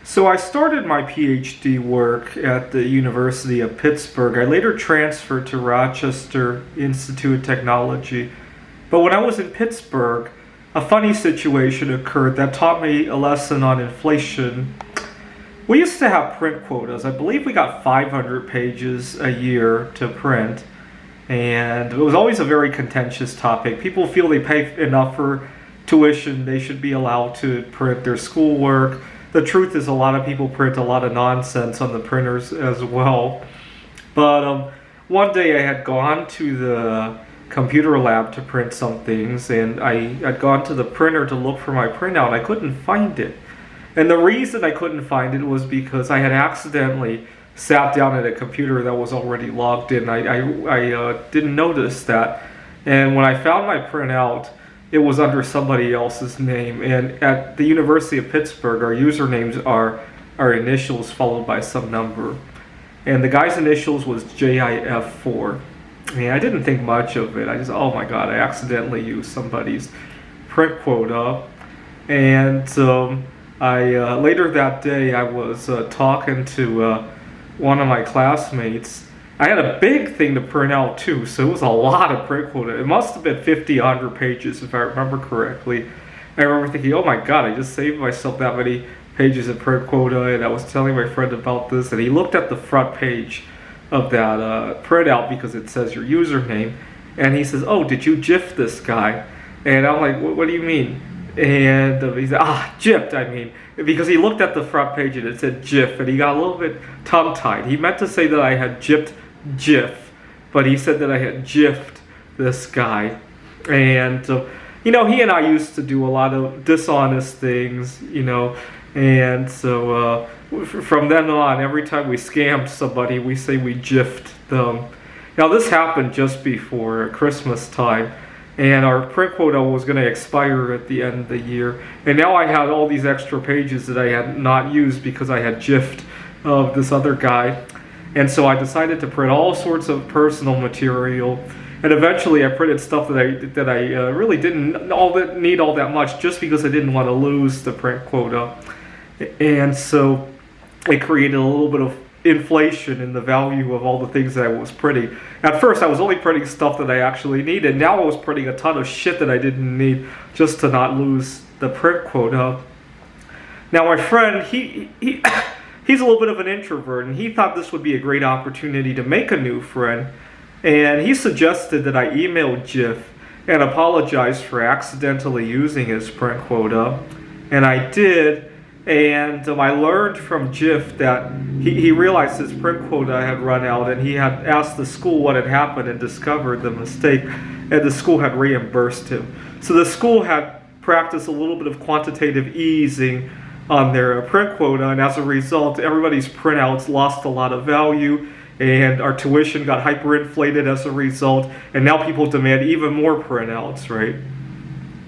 So I started my PhD work at the University of Pittsburgh. I later transferred to Rochester Institute of Technology. But when I was in Pittsburgh, a funny situation occurred that taught me a lesson on inflation. We used to have print quotas. I believe we got 500 pages a year to print. And it was always a very contentious topic. People feel they pay enough for tuition, they should be allowed to print their schoolwork. The truth is a lot of people print a lot of nonsense on the printers as well. But one day I had gone to the computer lab to print some things, and I'd gone to the printer to look for my printout, and I couldn't find it. And the reason I couldn't find it was because I had accidentally sat down at a computer that was already logged in. I didn't notice that. And when I found my printout, it was under somebody else's name. And at the University of Pittsburgh, our usernames are our initials followed by some number. And the guy's initials was JIF4. And I didn't think much of it. I just, oh my God, I accidentally used somebody's print quota. And later that day, I was talking to one of my classmates. I had a big thing to print out too, so it was a lot of print quota. It must have been 50, 100 pages if I remember correctly. I remember thinking, oh my God, I just saved myself that many pages of print quota, and I was telling my friend about this, and he looked at the front page of that printout because it says your username, and he says, oh, did you GIF this guy? And I'm like, what do you mean? And he said, GIFed, I mean. Because he looked at the front page and it said GIF, and he got a little bit tongue-tied. He meant to say that I had GIFed GIF, but he said that I had GIFed this guy. And, he and I used to do a lot of dishonest things, and so from then on, every time we scammed somebody, we say we GIFed them. Now, this happened just before Christmas time, and our print quota was going to expire at the end of the year. And now I had all these extra pages that I had not used because I had GIFed of this other guy. And so I decided to print all sorts of personal material. And eventually I printed stuff that I really didn't need all that much, just because I didn't want to lose the print quota. And so it created a little bit of inflation in the value of all the things that I was printing. At first I was only printing stuff that I actually needed. Now I was printing a ton of shit that I didn't need just to not lose the print quota. Now my friend, he's a little bit of an introvert, and he thought this would be a great opportunity to make a new friend. And he suggested that I email GIF and apologize for accidentally using his print quota. And I did. And I learned from GIF that he realized his print quota had run out, and he had asked the school what had happened and discovered the mistake, and the school had reimbursed him. So the school had practiced a little bit of quantitative easing on their print quota, and as a result, everybody's printouts lost a lot of value, and our tuition got hyperinflated as a result, and now people demand even more printouts, right?